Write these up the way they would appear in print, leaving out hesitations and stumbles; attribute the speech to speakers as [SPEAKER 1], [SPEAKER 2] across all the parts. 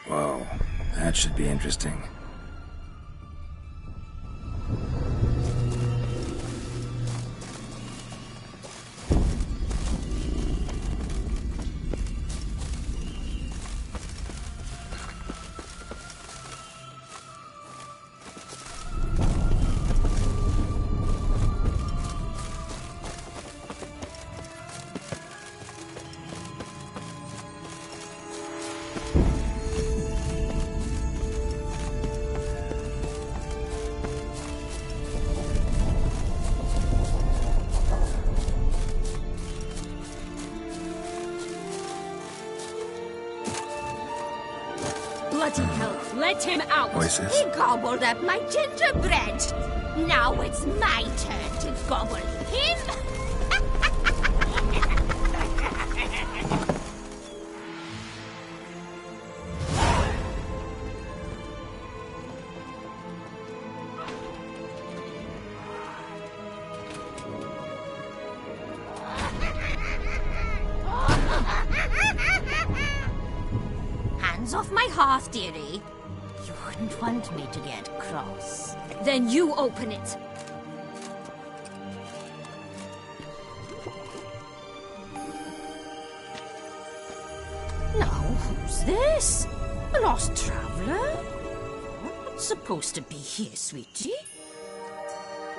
[SPEAKER 1] Whoa, that should be interesting.
[SPEAKER 2] Bloody hell, let him out!
[SPEAKER 1] Voices?
[SPEAKER 3] He gobbled up my gingerbread. Now it's my turn to gobble him. Hands off my hearth, dearie. You wouldn't want me to get cross.
[SPEAKER 2] Then you open it.
[SPEAKER 3] Now, who's this? A lost traveler? Not supposed to be here, sweetie.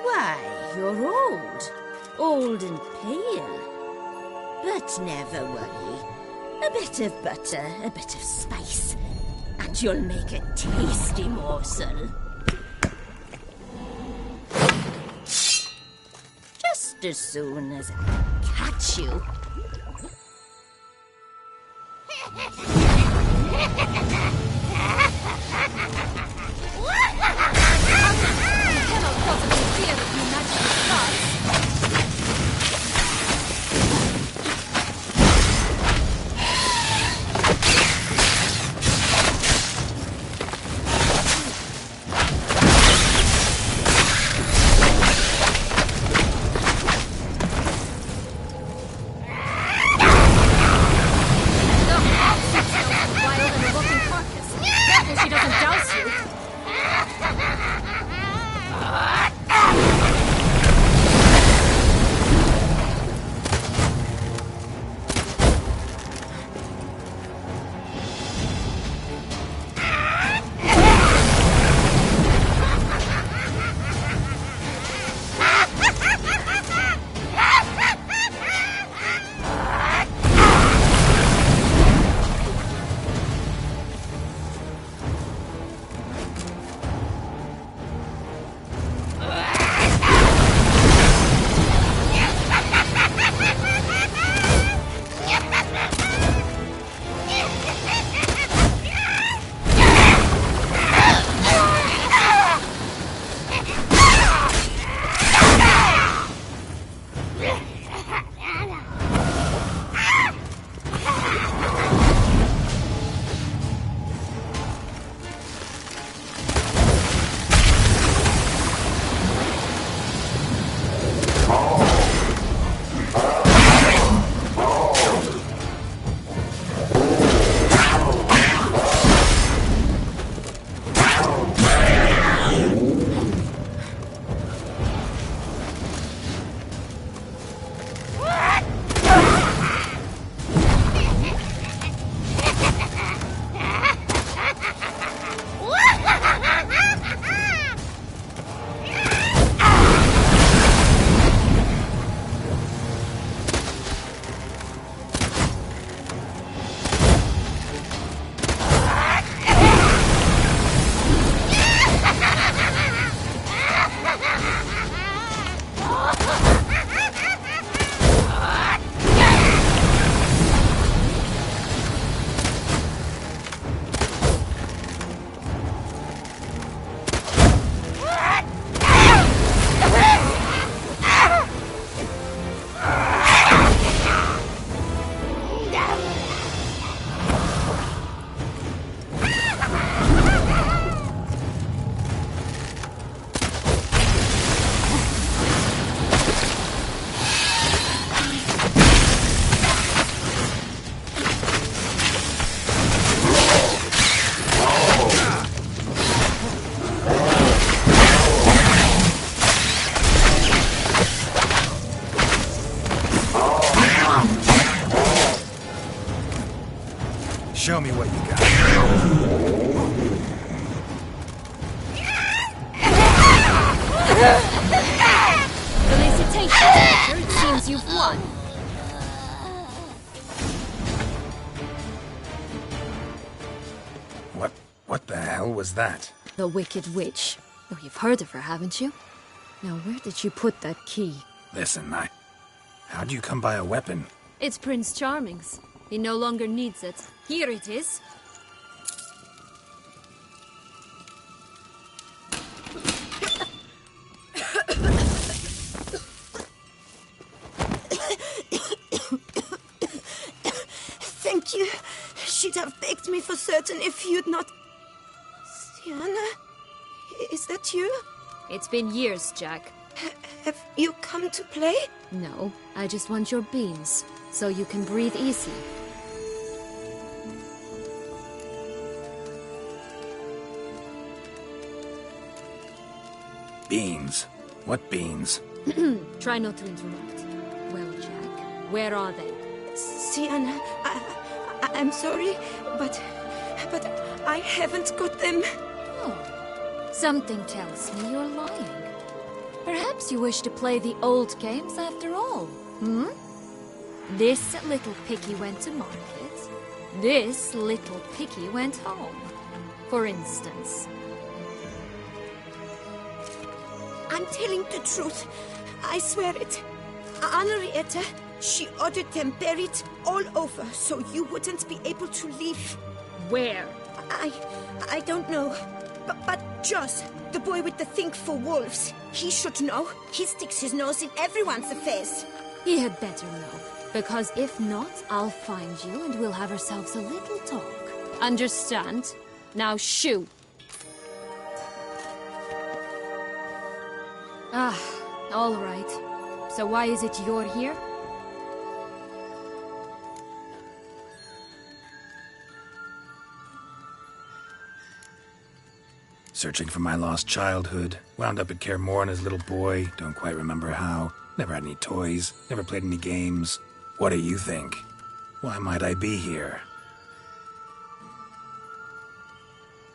[SPEAKER 3] Why, you're old. Old and pale. But never worry. A bit of butter, a bit of spice, and you'll make a tasty morsel. Just as soon as I catch you.
[SPEAKER 2] Cannot possibly fear that you naturally stars. Wild and a rotten carcass. Careful she doesn't douse you.
[SPEAKER 1] Show me what you got.
[SPEAKER 2] Felicitations, Witcher. It seems you've won.
[SPEAKER 1] What the hell was that?
[SPEAKER 2] The Wicked Witch. Oh, you've heard of her, haven't you? Now, where did you put that key?
[SPEAKER 1] Listen, how'd you come by a weapon?
[SPEAKER 2] It's Prince Charming's. He no longer needs it. Here it is.
[SPEAKER 3] Thank you. She'd have begged me for certain if you'd not... Sienna? Is that you?
[SPEAKER 2] It's been years, Jack.
[SPEAKER 3] Have you come to play?
[SPEAKER 2] No, I just want your beans, so you can breathe easy.
[SPEAKER 1] Beans? What beans?
[SPEAKER 2] Try not to interrupt. Well, Jack, where are they?
[SPEAKER 3] Sienna, I'm sorry, but I haven't got them.
[SPEAKER 2] Oh, something tells me you're lying. Perhaps you wish to play the old games after all, hmm? This little piggy went to market. This little piggy went home, for instance.
[SPEAKER 3] I'm telling the truth. I swear it. Henrietta, she ordered them buried all over so you wouldn't be able to leave.
[SPEAKER 2] Where?
[SPEAKER 3] I don't know. But Joss, the boy with the thing for wolves, he should know. He sticks his nose in everyone's affairs.
[SPEAKER 2] He had better know. Because if not, I'll find you and we'll have ourselves a little talk. Understand? Now shoo! Ah, all right. So why is it you're here?
[SPEAKER 1] Searching for my lost childhood. Wound up at Kaer Morhen as a little boy. Don't quite remember how. Never had any toys. Never played any games. What do you think? Why might I be here?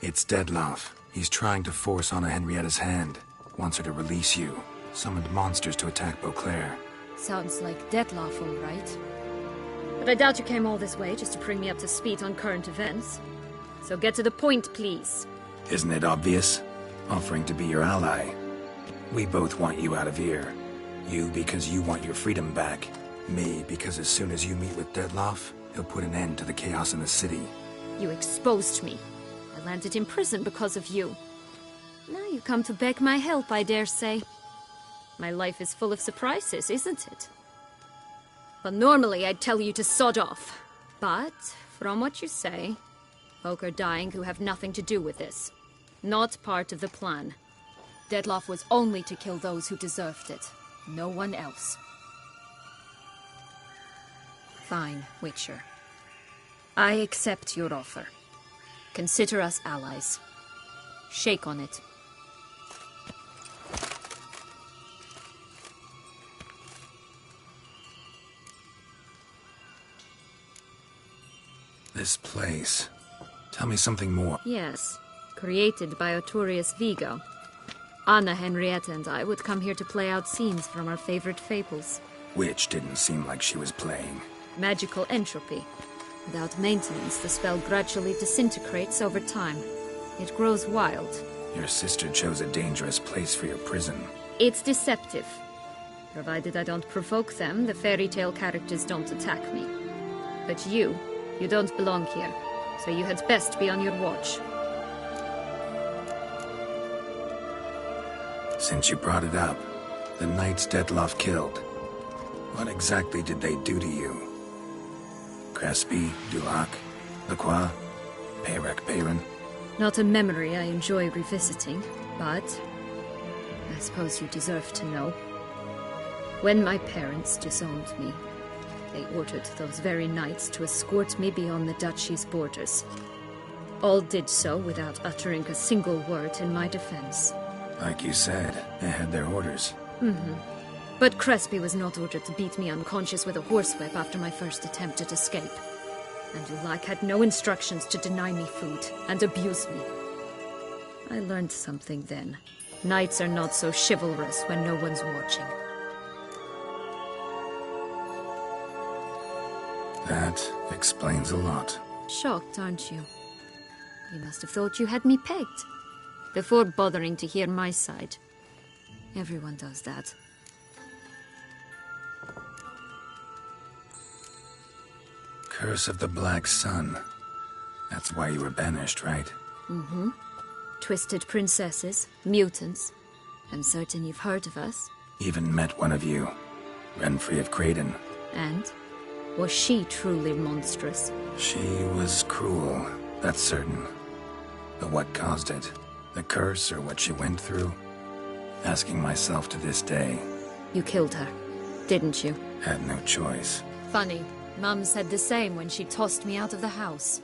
[SPEAKER 1] It's Dettlaff. He's trying to force Anna Henrietta's hand. Wants her to release you. Summoned monsters to attack Beauclair.
[SPEAKER 2] Sounds like Dettlaff, all right. But I doubt you came all this way just to bring me up to speed on current events. So get to the point, please.
[SPEAKER 1] Isn't it obvious? Offering to be your ally. We both want you out of here. You because you want your freedom back. Me because as soon as you meet with Dettlaff, he'll put an end to the chaos in the city.
[SPEAKER 2] You exposed me. I landed in prison because of you. Now you come to beg my help, I dare say. My life is full of surprises, isn't it? Well, normally I'd tell you to sod off. But, from what you say, folk are dying who have nothing to do with this. Not part of the plan. Dettlaff was only to kill those who deserved it. No one else. Fine, Witcher. I accept your offer. Consider us allies. Shake on it.
[SPEAKER 1] This place. Tell me something more.
[SPEAKER 2] Yes. Created by Arturius Vigo. Anna Henrietta and I would come here to play out scenes from our favorite fables.
[SPEAKER 1] Which didn't seem like she was playing.
[SPEAKER 2] Magical entropy. Without maintenance, the spell gradually disintegrates over time. It grows wild.
[SPEAKER 1] Your sister chose a dangerous place for your prison.
[SPEAKER 2] It's deceptive. Provided I don't provoke them, the fairy tale characters don't attack me. But you don't belong here, so you had best be on your watch.
[SPEAKER 1] Since you brought it up, the knights Dettlaff killed. What exactly did they do to you? Crespi, Duhac, Lacroix, Peyrac Peyran?
[SPEAKER 2] Not a memory I enjoy revisiting, but I suppose you deserve to know. When my parents disowned me, they ordered those very knights to escort me beyond the duchy's borders. All did so without uttering a single word in my defense.
[SPEAKER 1] Like you said, they had their orders.
[SPEAKER 2] But Crespi was not ordered to beat me unconscious with a horsewhip after my first attempt at escape. And Ulak had no instructions to deny me food and abuse me. I learned something then. Knights are not so chivalrous when no one's watching.
[SPEAKER 1] That explains a lot.
[SPEAKER 2] Shocked, aren't you? You must have thought you had me pegged. Before bothering to hear my side. Everyone does that.
[SPEAKER 1] Curse of the Black Sun. That's why you were banished, right?
[SPEAKER 2] Mm-hmm. Twisted princesses, mutants. I'm certain you've heard of us.
[SPEAKER 1] Even met one of you. Renfrey of Craden.
[SPEAKER 2] And? Was she truly monstrous?
[SPEAKER 1] She was cruel, that's certain. But what caused it? The curse or what she went through? Asking myself to this day.
[SPEAKER 2] You killed her, didn't you?
[SPEAKER 1] Had no choice.
[SPEAKER 2] Funny. Mum said the same when she tossed me out of the house.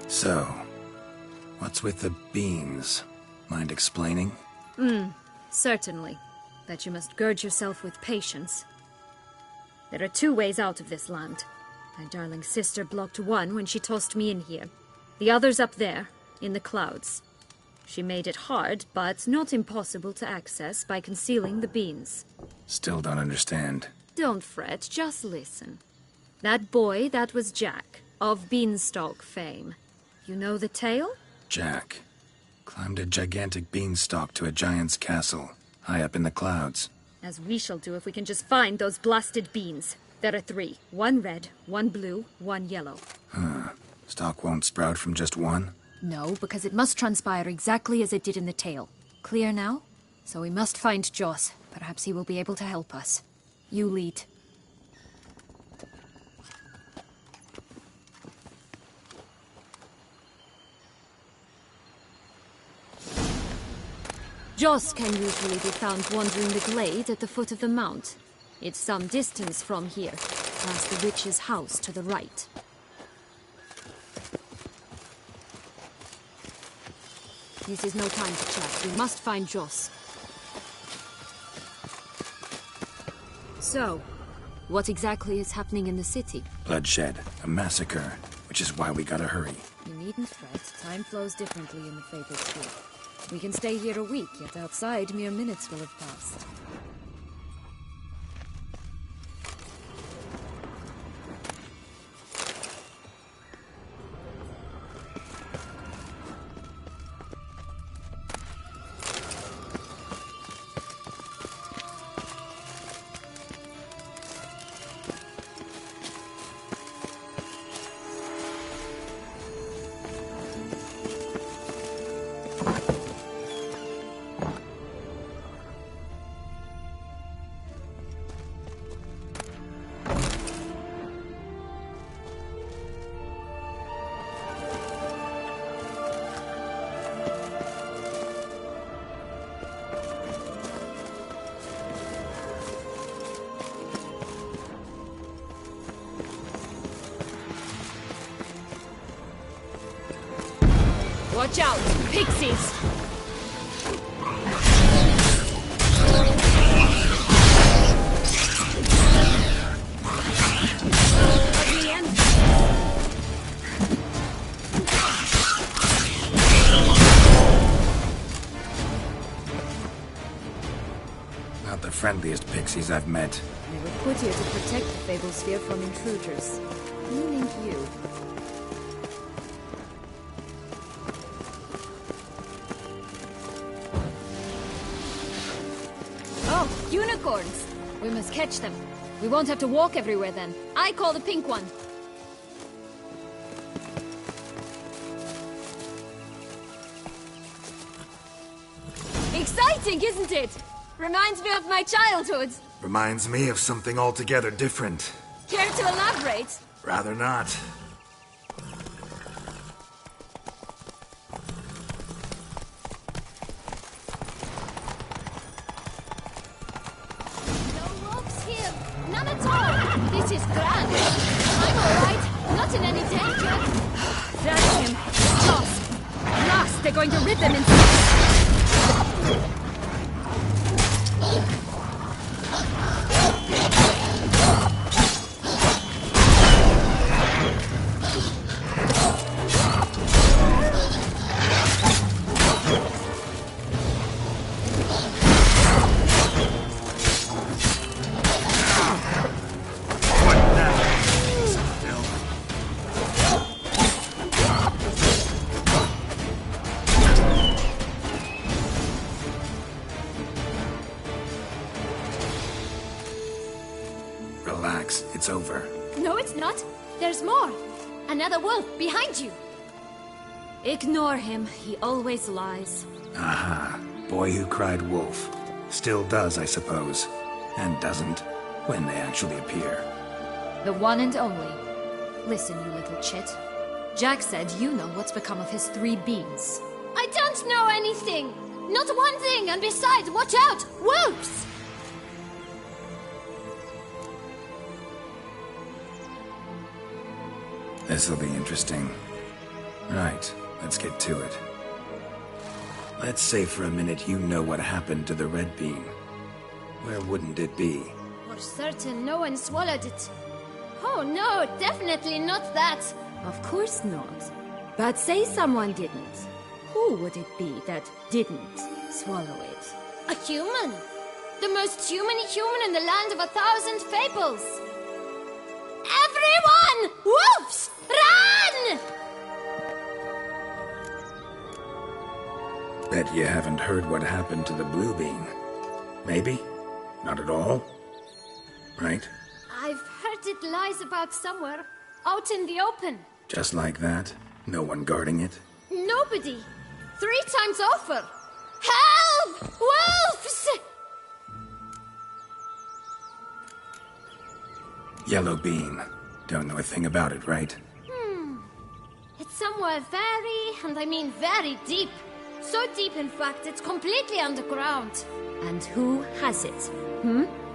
[SPEAKER 1] So, what's with the beans? Mind explaining?
[SPEAKER 2] Certainly. That you must gird yourself with patience. There are 2 ways out of this land. My darling sister blocked one when she tossed me in here. The other's up there, in the clouds. She made it hard, but not impossible to access by concealing the beans.
[SPEAKER 1] Still don't understand.
[SPEAKER 2] Don't fret, just listen. That boy, that was Jack, of Beanstalk fame. You know the tale?
[SPEAKER 1] Jack climbed a gigantic beanstalk to a giant's castle, high up in the clouds.
[SPEAKER 2] As we shall do if we can just find those blasted beans. There are 3. 1 red, 1 blue, 1 yellow.
[SPEAKER 1] Stalk won't sprout from just one?
[SPEAKER 2] No, because it must transpire exactly as it did in the tale. Clear now? So we must find Joss. Perhaps he will be able to help us. You lead. Joss can usually be found wandering the glade at the foot of the mount. It's some distance from here, past the witch's house to the right. This is no time to chat. We must find Joss. So, what exactly is happening in the city?
[SPEAKER 1] Bloodshed, a massacre, which is why we gotta hurry.
[SPEAKER 2] You needn't fret. Time flows differently in the Fated School. We can stay here a week, yet outside mere minutes will have passed. Watch out! Pixies!
[SPEAKER 1] Not the friendliest pixies I've met.
[SPEAKER 2] They were put here to protect the Fableспhere from intruders. Meaning you. Oh, unicorns! We must catch them. We won't have to walk everywhere then. I call the pink one. Exciting, isn't it? Reminds me of my childhood.
[SPEAKER 1] Reminds me of something altogether different.
[SPEAKER 2] Care to elaborate?
[SPEAKER 1] Rather not.
[SPEAKER 2] No wolves here. None at all. This is grand. I'm all right. Not in any danger. That's him. Lost. Lost. They're going to rip them in. No, it's not. There's more. Another wolf behind you. Ignore him. He always lies.
[SPEAKER 1] Aha. Boy who cried wolf. Still does, I suppose. And doesn't, when they actually appear.
[SPEAKER 2] The one and only. Listen, you little chit. Jack said you know what's become of his 3 beans. I don't know anything! Not one thing, and besides, watch out! Wolves!
[SPEAKER 1] This'll be interesting. Right, let's get to it. Let's say for a minute you know what happened to the red bean. Where wouldn't it be?
[SPEAKER 2] For certain, no one swallowed it. Oh no, definitely not that. Of course not. But say someone didn't. Who would it be that didn't swallow it? A human. The most human in the land of 1,000 fables. Everyone! Wolves! Run!
[SPEAKER 1] Bet you haven't heard what happened to the blue bean. Maybe? Not at all? Right?
[SPEAKER 2] I've heard it lies about somewhere, out in the open.
[SPEAKER 1] Just like that? No one guarding it?
[SPEAKER 2] Nobody. 3 times over. Help! Wolves!
[SPEAKER 1] Yellow bean. Don't know a thing about it, right?
[SPEAKER 2] It's somewhere very, and I mean very deep. So deep, in fact, it's completely underground. And who has it?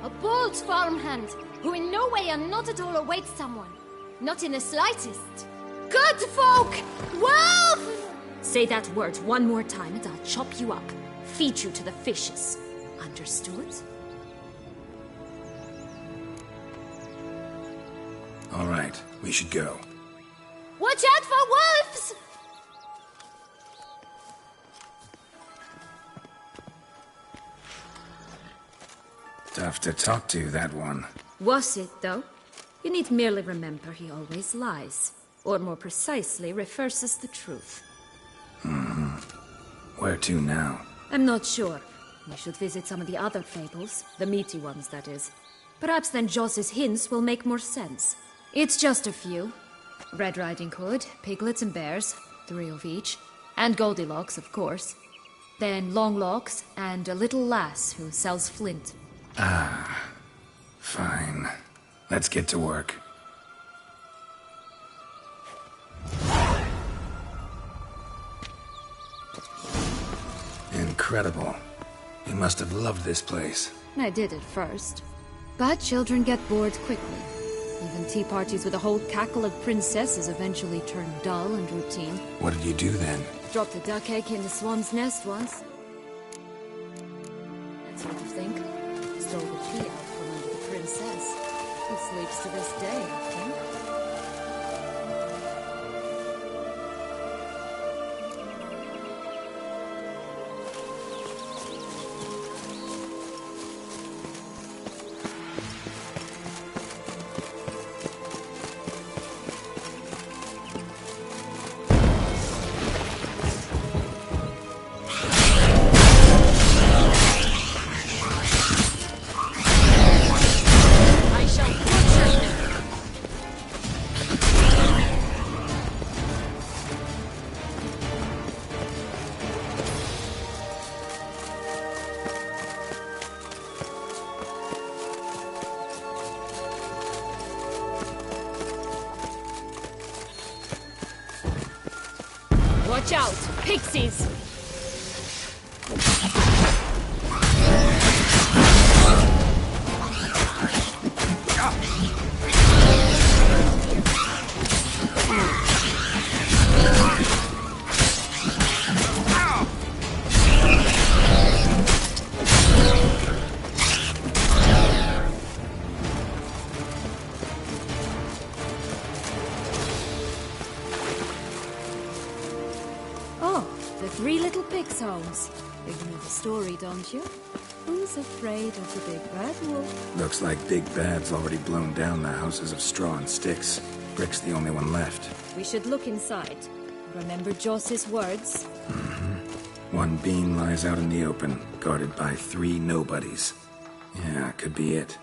[SPEAKER 2] A bold farmhand, who in no way and not at all awaits someone. Not in the slightest. Good folk! Wolf! Say that word one more time and I'll chop you up. Feed you to the fishes. Understood?
[SPEAKER 1] All right, we should go.
[SPEAKER 2] Watch out for wolves!
[SPEAKER 1] Tough to talk to, that one.
[SPEAKER 2] Was it, though? You need merely remember he always lies. Or more precisely, reverses the truth.
[SPEAKER 1] Where to now?
[SPEAKER 2] I'm not sure. We should visit some of the other fables. The meaty ones, that is. Perhaps then Joss's hints will make more sense. It's just a few. Red Riding Hood, piglets and bears, 3 of each. And Goldilocks, of course. Then Longlocks, and a little lass who sells flint.
[SPEAKER 1] Fine. Let's get to work. Incredible. You must have loved this place.
[SPEAKER 2] I did at first. But children get bored quickly. Even tea parties with a whole cackle of princesses eventually turn dull and routine.
[SPEAKER 1] What did you do then?
[SPEAKER 2] Dropped a duck egg in the swan's nest once. That sort of thing. Stole the tea out from under the princess. Who sleeps to this day, I think. Watch out! Pixies! The 3 little pigs' homes. You know the story, don't you? Who's afraid of the big bad wolf?
[SPEAKER 1] Looks like Big Bad's already blown down the houses of straw and sticks. Brick's the only one left.
[SPEAKER 2] We should look inside. Remember Joss's words?
[SPEAKER 1] One bean lies out in the open, guarded by 3 nobodies. Yeah, could be it.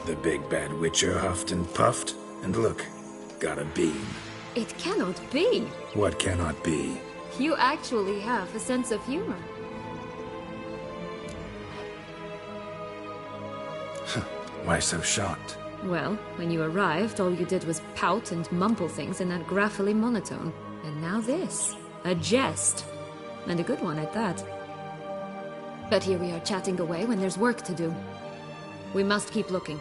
[SPEAKER 1] The big bad witcher huffed and puffed, and look, got a beam.
[SPEAKER 2] It cannot be.
[SPEAKER 1] What cannot be?
[SPEAKER 2] You actually have a sense of humor.
[SPEAKER 1] Why so shocked?
[SPEAKER 2] Well, when you arrived, all you did was pout and mumble things in that graphically monotone. And now this. A jest. And a good one at that. But here we are chatting away when there's work to do. We must keep looking.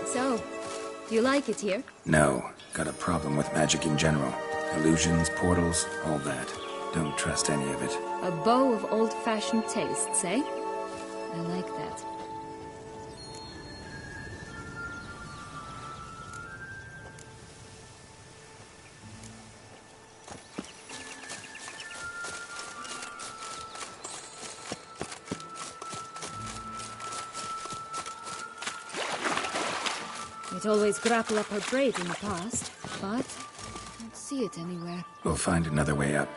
[SPEAKER 2] So, do you like it here?
[SPEAKER 1] No. Got a problem with magic in general. Illusions, portals, all that. Don't trust any of it.
[SPEAKER 2] A bow of old-fashioned tastes, eh? I like that. It always grapple up her braid in the past, but I don't see it anywhere.
[SPEAKER 1] We'll find another way up.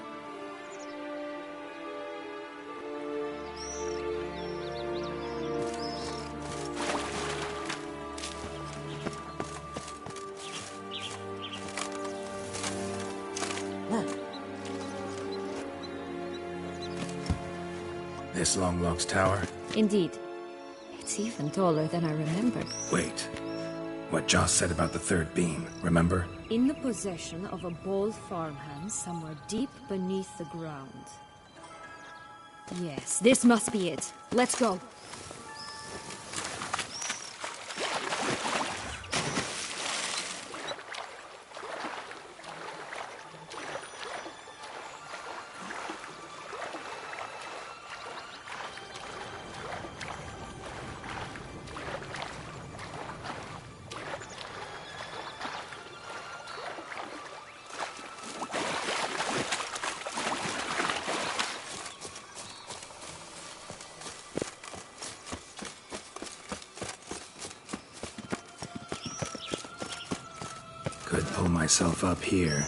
[SPEAKER 1] This Longlock's tower?
[SPEAKER 2] Indeed. It's even taller than I remembered.
[SPEAKER 1] Wait. What Joss said about the third beam, remember?
[SPEAKER 2] In the possession of a bold farmhand somewhere deep beneath the ground. Yes, this must be it. Let's go.
[SPEAKER 1] Could pull myself up here,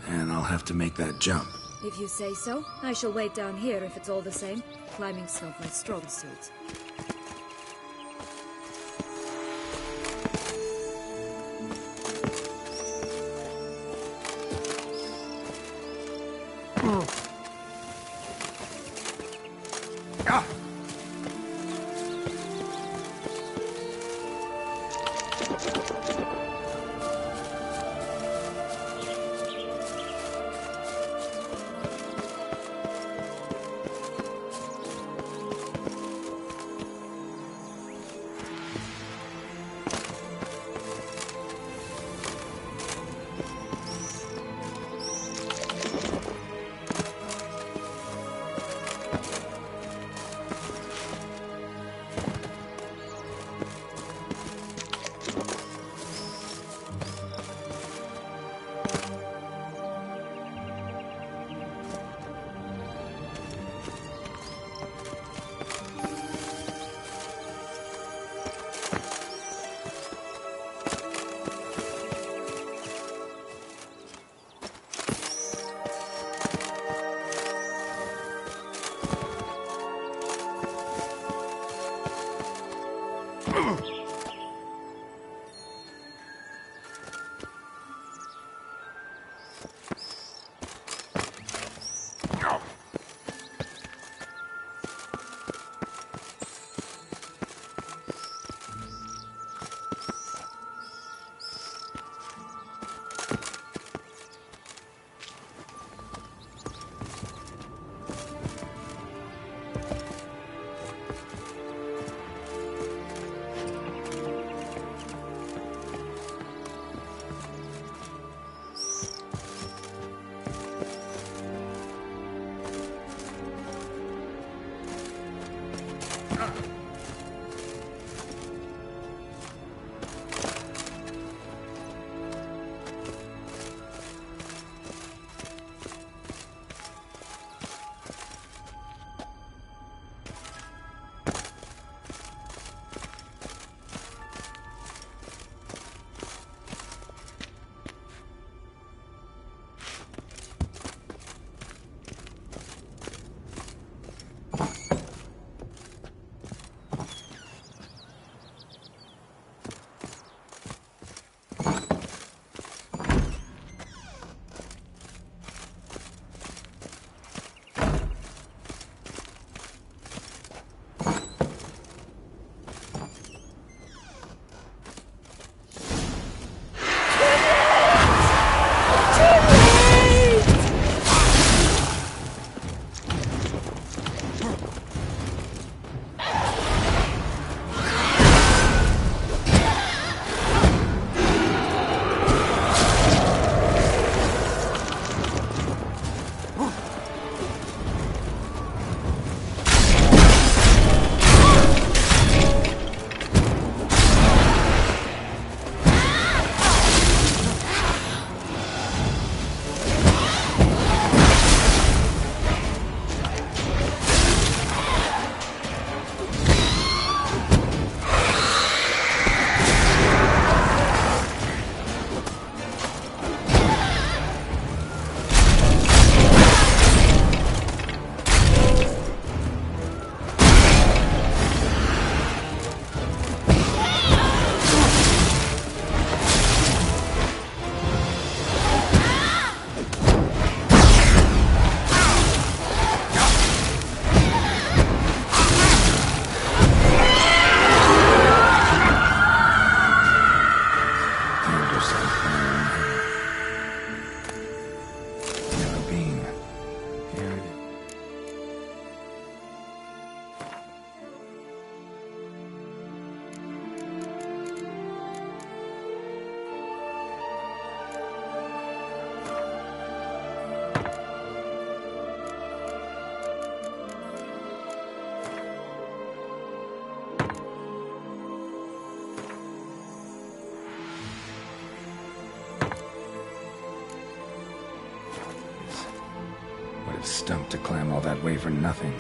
[SPEAKER 1] and I'll have to make that jump.
[SPEAKER 2] If you say so, I shall wait down here if it's all the same. Climbing's not my strong suit.
[SPEAKER 1] stump to climb all that way for nothing.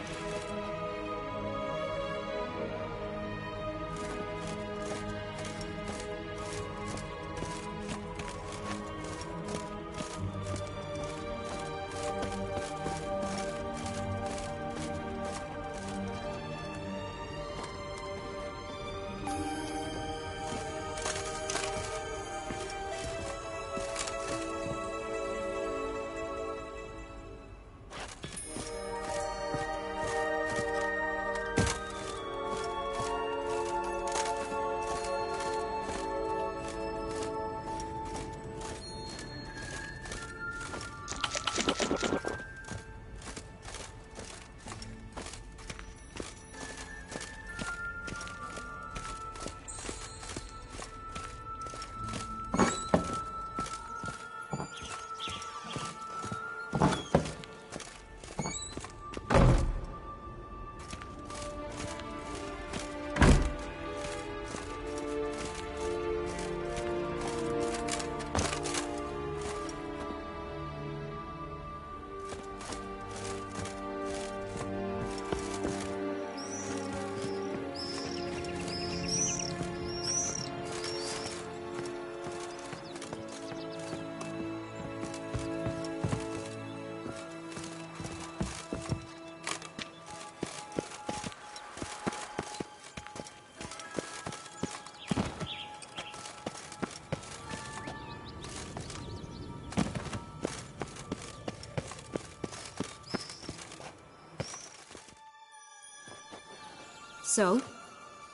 [SPEAKER 2] So?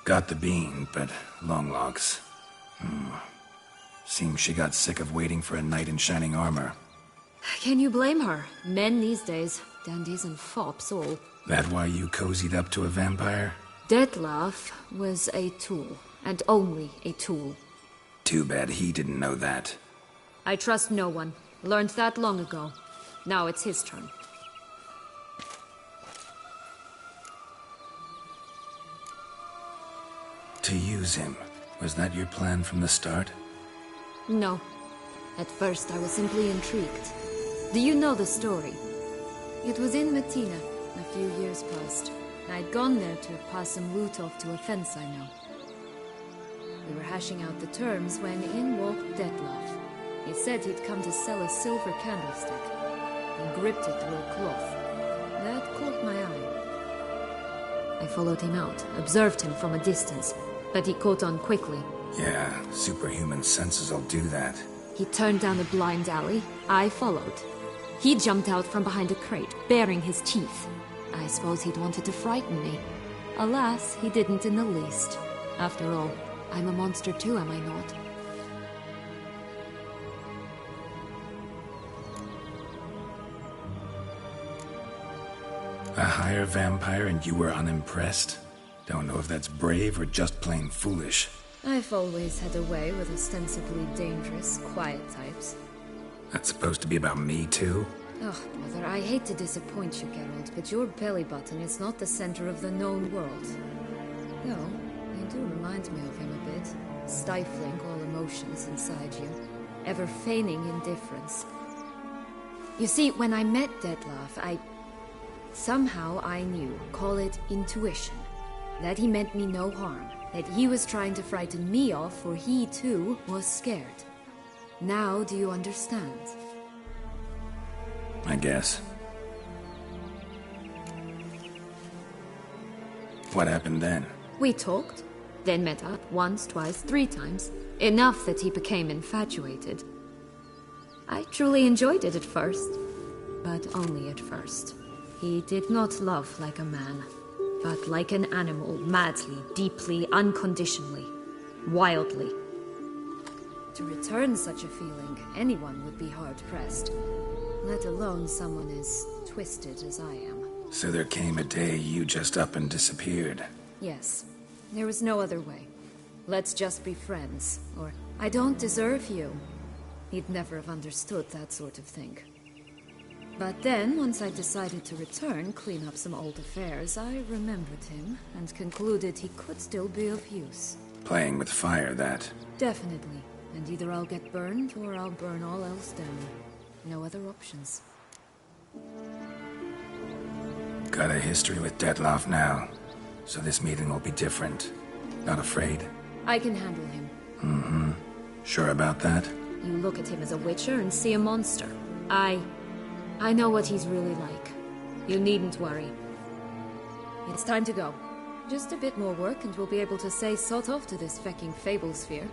[SPEAKER 1] Got the bean, but long locks. Seems she got sick of waiting for a knight in shining armor.
[SPEAKER 2] Can you blame her? Men these days, dandies and fops all.
[SPEAKER 1] That why you cozied up to a vampire?
[SPEAKER 2] Detlef was a tool, and only a tool.
[SPEAKER 1] Too bad he didn't know that.
[SPEAKER 2] I trust no one. Learned that long ago. Now it's his turn.
[SPEAKER 1] To use him. Was that your plan from the start?
[SPEAKER 2] No. At first I was simply intrigued. Do you know the story? It was in Matina, a few years past. I'd gone there to pass some loot off to a fence I know. We were hashing out the terms when in walked Detlef. He said he'd come to sell a silver candlestick, and gripped it through a cloth. That caught my eye. I followed him out, observed him from a distance, but he caught on quickly.
[SPEAKER 1] Yeah, superhuman senses will do that.
[SPEAKER 2] He turned down a blind alley. I followed. He jumped out from behind a crate, baring his teeth. I suppose he'd wanted to frighten me. Alas, he didn't in the least. After all, I'm a monster too, am I not?
[SPEAKER 1] A higher vampire and you were unimpressed? Don't know if that's brave or just plain foolish.
[SPEAKER 2] I've always had a way with ostensibly dangerous, quiet types.
[SPEAKER 1] That's supposed to be about me too?
[SPEAKER 2] Oh, brother, I hate to disappoint you, Geralt, but your belly button is not the center of the known world. No, you do remind me of him a bit. Stifling all emotions inside you. Ever feigning indifference. You see, when I met Detlef, somehow I knew, call it intuition, that he meant me no harm, that he was trying to frighten me off, for he too was scared. Now do you understand?
[SPEAKER 1] I guess. What happened then?
[SPEAKER 2] We talked, then met up once, twice, 3 times. Enough that he became infatuated. I truly enjoyed it at first, but only at first. He did not love like a man, but like an animal, madly, deeply, unconditionally, wildly. To return such a feeling, anyone would be hard-pressed, let alone someone as twisted as I am.
[SPEAKER 1] So there came a day you just up and disappeared.
[SPEAKER 2] Yes, there was no other way. Let's just be friends, or I don't deserve you. He'd never have understood that sort of thing. But then, once I decided to return, clean up some old affairs, I remembered him and concluded he could still be of use.
[SPEAKER 1] Playing with fire, that.
[SPEAKER 2] Definitely. And either I'll get burned, or I'll burn all else down. No other options.
[SPEAKER 1] Got a history with Dettlaff now, so this meeting will be different. Not afraid?
[SPEAKER 2] I can handle him.
[SPEAKER 1] Mm-hmm. Sure about that?
[SPEAKER 2] You look at him as a witcher and see a monster. I know what he's really like. You needn't worry. It's time to go. Just a bit more work and we'll be able to say sort of to this fecking fable sphere.